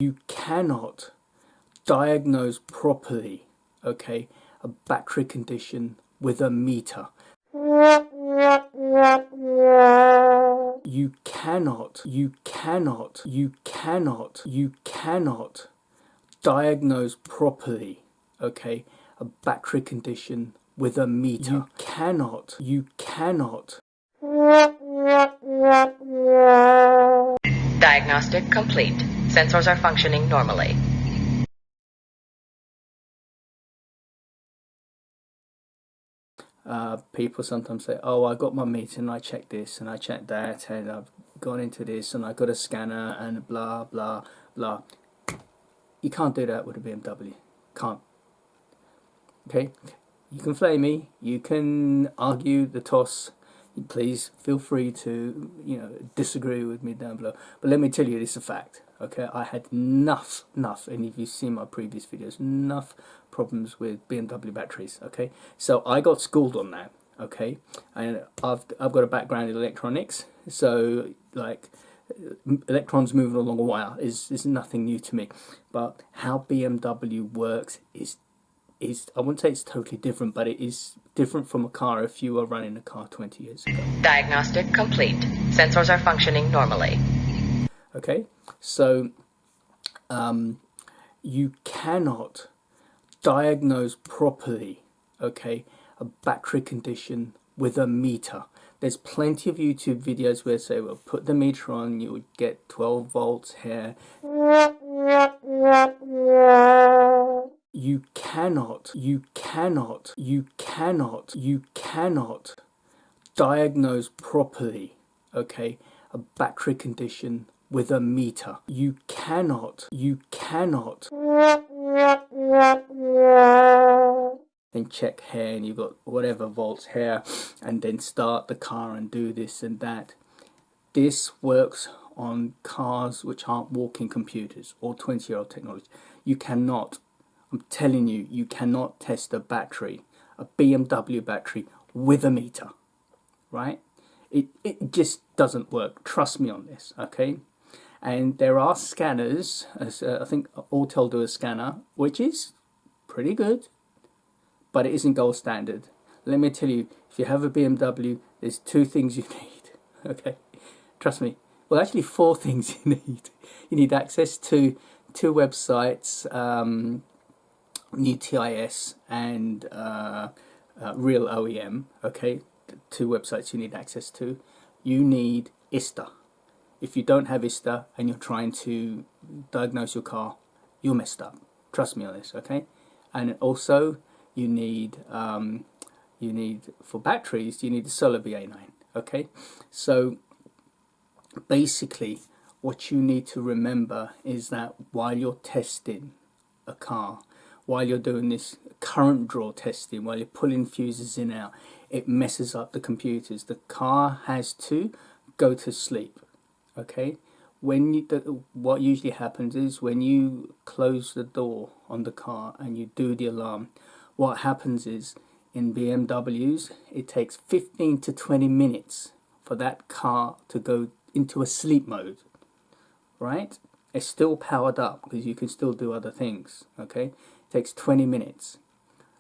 You cannot diagnose properly, okay, a battery condition with a meter. You cannot diagnose properly, okay, a battery condition with a meter. You cannot. Diagnostic complete. Sensors are functioning normally. People sometimes say, oh, I got my meter and I checked this and I checked that and I've gone into this and I got a scanner and blah blah blah. You can't do that with a BMW. Can't. Okay? You can flame me, you can argue the toss. Please feel free to, disagree with me down below. But let me tell you, this is a fact. Okay, I had enough, and if you've seen my previous videos, enough problems with BMW batteries. Okay, so I got schooled on that. Okay, and I've got a background in electronics, so like electrons moving along a wire is nothing new to me. But how BMW works is I wouldn't say it's totally different, but it is different from a car if you were running a car 20 years ago. Diagnostic complete. Sensors are functioning normally. Okay, so you cannot diagnose properly, okay, a battery condition with a meter. There's plenty of YouTube videos where they say, well, put the meter on, you would get 12 volts here. You cannot diagnose properly, okay, a battery condition with a meter. You cannot then check here and you've got whatever volts here and then start the car and do this and that. This works on cars which aren't walking computers or 20-year-old technology. You cannot, I'm telling you, you cannot test a battery, a BMW battery, with a meter, right? It just doesn't work. Trust me on this, okay? And there are scanners, I think Autel do a scanner, which is pretty good, but it isn't gold standard. Let me tell you, if you have a BMW, there's two things you need, okay? Trust me. Well, actually, four things you need. You need access to two websites, NewTIS and Real OEM, okay? Two websites you need access to. You need Ista. If you don't have Ista and you're trying to diagnose your car, you're messed up. Trust me on this, okay? And also, you need for batteries, you need the Solar Ba9, okay? So basically, what you need to remember is that while you're testing a car, while you're doing this current draw testing, while you're pulling fuses in and out, it messes up the computers. The car has to go to sleep, okay? What usually happens is when you close the door on the car and you do the alarm, what happens is in BMWs, it takes 15 to 20 minutes for that car to go into a sleep mode, right? It's still powered up because you can still do other things, okay? It takes 20 minutes.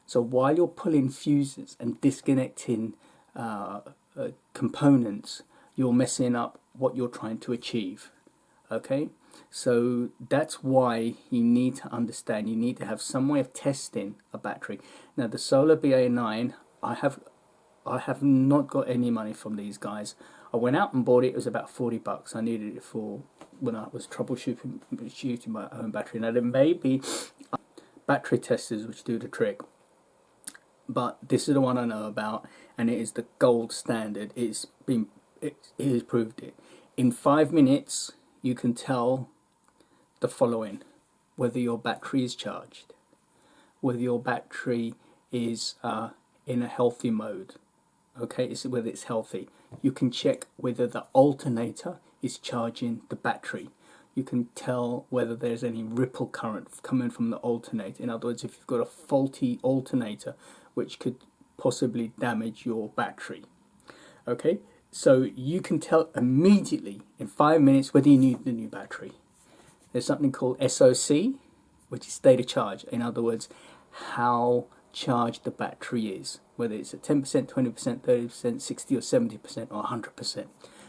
So while you're pulling fuses and disconnecting components, you're messing up what you're trying to achieve, okay? So that's why you need to understand, you need to have some way of testing a battery. Now the Solar Ba9, I have not got any money from these guys. I went out and bought it. It was about 40 bucks. I needed it for when I was troubleshooting my own battery. Now there may be battery testers which do the trick, but this is the one I know about, and it is the gold standard. It has proved it. In 5 minutes, you can tell the following: whether your battery is charged, whether your battery is in a healthy mode, okay, whether it's healthy. You can check whether the alternator is charging the battery. You can tell whether there's any ripple current coming from the alternator. In other words, if you've got a faulty alternator which could possibly damage your battery, okay, so you can tell immediately in 5 minutes whether you need the new battery. There's something called SOC, which is state of charge. In other words, how charged the battery is, whether it's at 10%, 20%, 30%, 60 or 70% or 100%.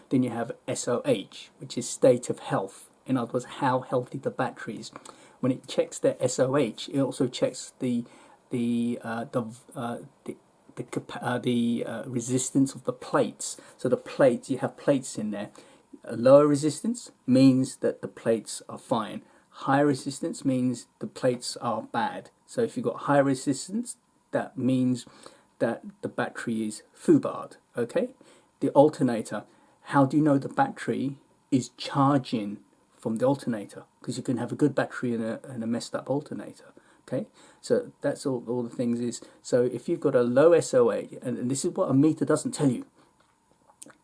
Then you have SOH, which is state of health. In other words, how healthy the battery is. When it checks the SOH, it also checks the resistance of the plates. So the plates, you have plates in there. A lower resistance means that the plates are fine. High resistance means the plates are bad. So if you've got high resistance, that means that the battery is foobarred. Okay. The alternator. How do you know the battery is charging from the alternator? Because you can have a good battery and a messed up alternator. Okay, so that's all the things is. So if you've got a low SOH, and this is what a meter doesn't tell you.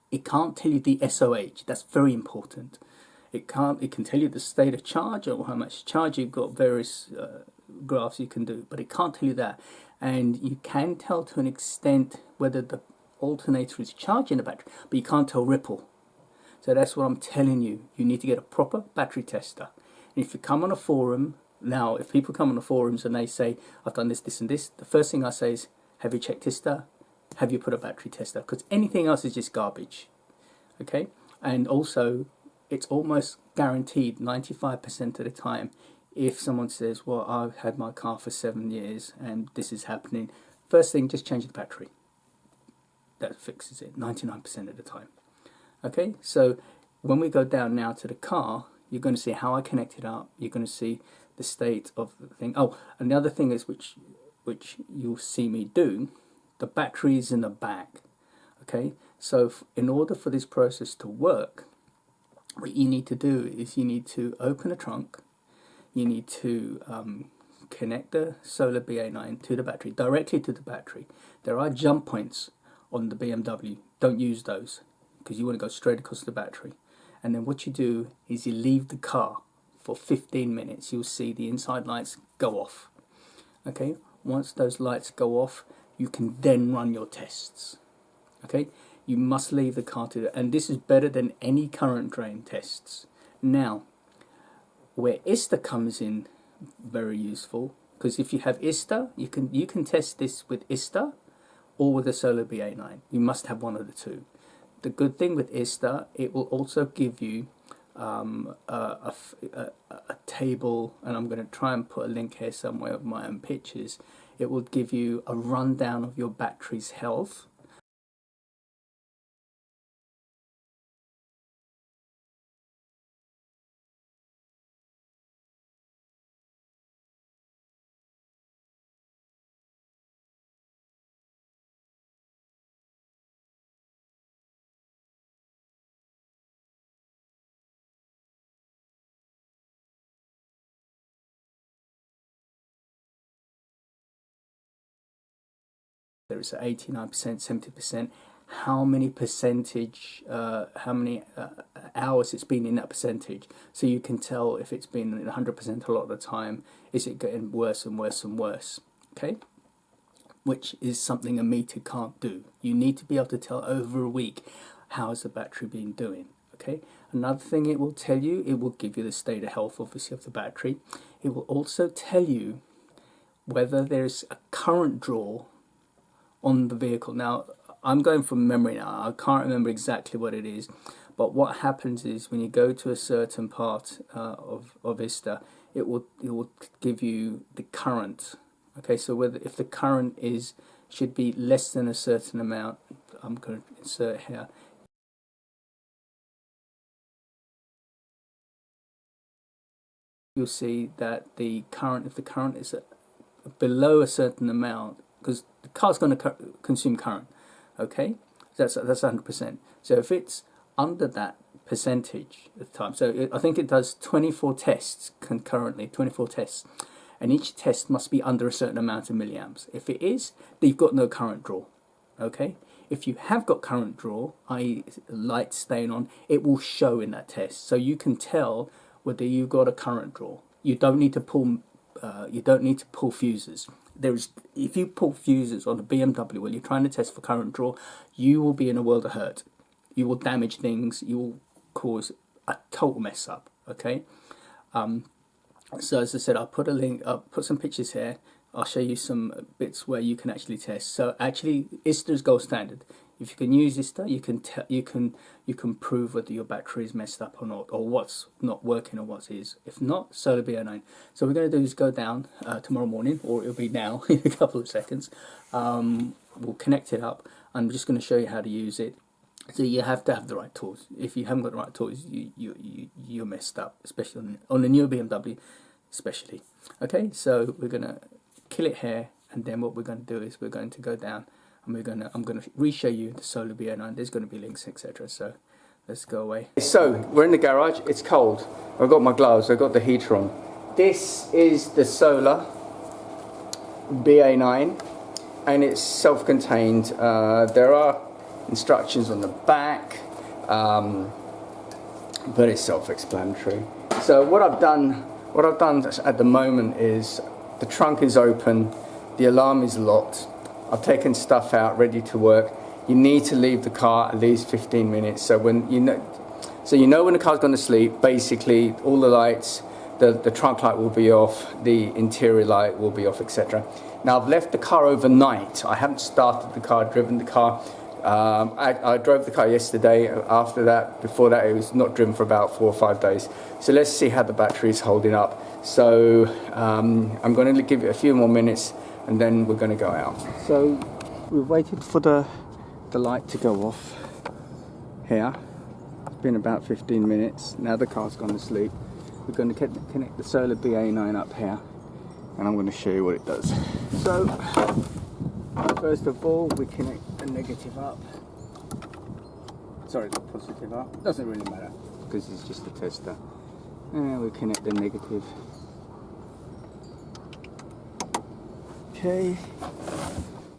It can't tell you the SOH. That's very important. It can tell you the state of charge or how much charge you've got. Various graphs you can do, but it can't tell you that. And you can tell to an extent whether the alternator is charging the battery, but you can't tell ripple. So that's what I'm telling you. You need to get a proper battery tester. And if you come on a forum, now if people come on the forums and they say, I've done this, this and this, the first thing I say is, have you checked Ista? Have you put a battery tester? Because anything else is just garbage. Okay? And also, it's almost guaranteed 95% of the time, if someone says, well, I've had my car for 7 years and this is happening, first thing, just change the battery. That fixes it 99% of the time. Okay, so when we go down now to the car, you're going to see how I connect it up. You're going to see the state of the thing. Oh, and the other thing is which you'll see me do, the battery is in the back. Okay, so in order for this process to work, what you need to do is you need to open a trunk. You need to connect the Solar Ba9 to the battery, directly to the battery. There are jump points on the BMW. Don't use those, because you want to go straight across the battery. And then what you do is you leave the car for 15 minutes. You'll see the inside lights go off. Okay, once those lights go off, you can then run your tests. Okay, you must leave the car to and this is better than any current drain tests. Now, where Ista comes in very useful, because if you have Ista, you can test this with Ista or with a Solar Ba9. You must have one of the two. The good thing with Ista, it will also give you a table, and I'm going to try and put a link here somewhere of my own pictures. It will give you a rundown of your battery's health. There is 89%, 70%, how many percentage, how many hours it's been in that percentage. So you can tell if it's been 100% a lot of the time, is it getting worse and worse and worse, okay? Which is something a meter can't do. You need to be able to tell over a week, how has the battery been doing, okay? Another thing it will tell you, it will give you the state of health, obviously, of the battery. It will also tell you whether there's a current draw on the vehicle. Now, I'm going from memory now. I can't remember exactly what it is, but what happens is when you go to a certain part of Ista, it will give you the current. Okay, so whether if the current should be less than a certain amount, I'm going to insert here. You'll see that if the current is below a certain amount, because the car's going to consume current, okay? That's 100%. So if it's under that percentage of time, so I think it does 24 tests concurrently, 24 tests, and each test must be under a certain amount of milliamps. If it is, then you've got no current draw, okay? If you have got current draw, i.e. light staying on, it will show in that test, so you can tell whether you've got a current draw. You don't need to pull fuses. If you pull fuses on a BMW when you're trying to test for current draw, you will be in a world of hurt. You will damage things. You will cause a total mess up. Okay. So as I said, I'll put a link, I'll put some pictures here. I'll show you some bits where you can actually test. So actually, Ista is gold standard. If you can use Ista, you can prove whether your battery is messed up or not, or what's not working or what is. If not, Solar Ba9. So what we're going to do is go down tomorrow morning, or it'll be now in a couple of seconds. We'll connect it up. I'm just going to show you how to use it. So you have to have the right tools. If you haven't got the right tools, you're messed up, especially on the new BMW, especially. Okay, so we're gonna kill it here, and then what we're going to do is we're going to go down, and I'm gonna re-show you the Solar Ba9. There's going to be links, etc. So let's go away. So we're in the garage. It's cold. I've got my gloves. I've got the heater on. This is the Solar Ba9, and it's self-contained. There are instructions on the back, but it's self-explanatory. So what I've done at the moment is the trunk is open, the alarm is locked, I've taken stuff out ready to work. You need to leave the car at least 15 minutes. So when you know when the car's gone to sleep, basically all the lights, the trunk light will be off, the interior light will be off, etc. Now I've left the car overnight. I haven't started the car, driven the car. I drove the car yesterday. Before that, it was not driven for about 4 or 5 days. So let's see how the battery is holding up. So I'm going to give it a few more minutes, and then we're going to go out. So we've waited for the light to go off here. It's been about 15 minutes. Now the car's gone to sleep. We're going to connect the Solar Ba9 up here, and I'm going to show you what it does. So first of all, we connect the negative up. Sorry, the positive up. Doesn't really matter because it's just a tester. And we connect the negative. Okay.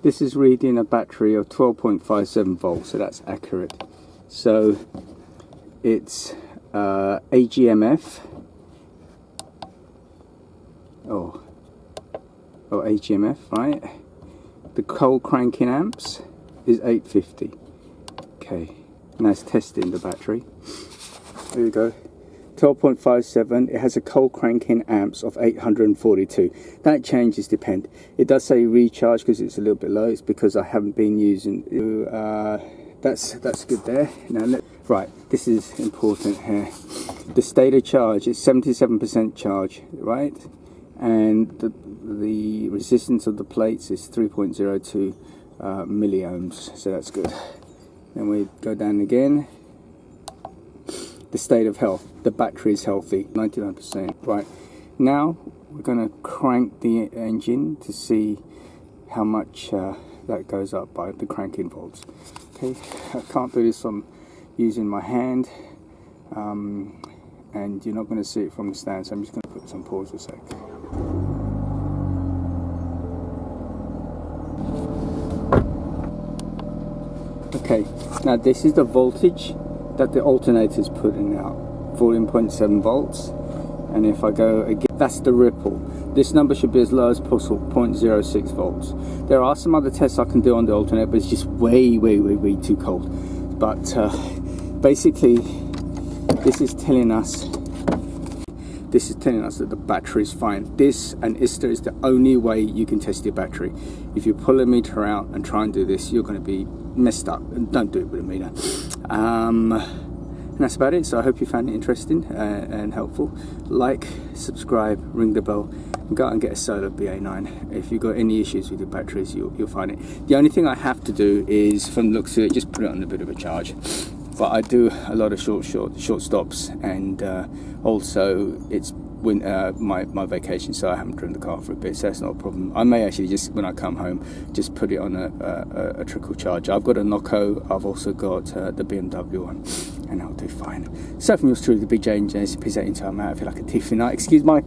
This is reading a battery of 12.57 volts, so that's accurate. So it's AGMF. Oh, AGMF, right? The cold cranking amps is 850. Okay, and that's testing the battery. There we go. 12.57. It has a cold cranking amps of 842. That changes depend. It does say recharge because it's a little bit low. It's because I haven't been using. That's good there. Now right, this is important here. The state of charge is 77% charge, right? And the resistance of the plates is 3.02 milliohms, so that's good. Then we go down again. The state of health, the battery is healthy, 99%. Right, now we're going to crank the engine to see how much that goes up by the cranking volts. Okay, I can't do this on using my hand, and you're not going to see it from the stand, so I'm just going to put this on pause for a sec. Okay, now this is the voltage that the alternator is putting out, 14.7 volts, and if I go again, that's the ripple. This number should be as low as possible, 0.06 volts. There are some other tests I can do on the alternator, but it's just way too cold. But basically, this is telling us that the battery is fine. This and Ista is the only way you can test your battery. If you pull a meter out and try and do this, you're going to be messed up, and don't do it with a meter. And that's about it. So I hope you found it interesting and helpful. Like, subscribe, ring the bell, and go out and get a Solar Ba9. If you've got any issues with your batteries, you'll find it. The only thing I have to do is, from the looks of it, just put it on a bit of a charge. But I do a lot of short stops, and also it's my vacation, so I haven't driven the car for a bit, so that's not a problem. I may actually just, when I come home, just put it on a trickle charge. I've got a Noco, I've also got the BMW one, and I'll do fine. So from yours truly, the Big J and JC, peace out until I'm out. I feel like a thief tonight. Excuse my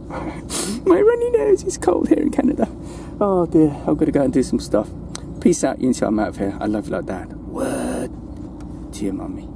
runny nose, it's cold here in Canada. Oh dear, I've got to go and do some stuff. Peace out until I'm out of here. I love you like that. Word to your mummy.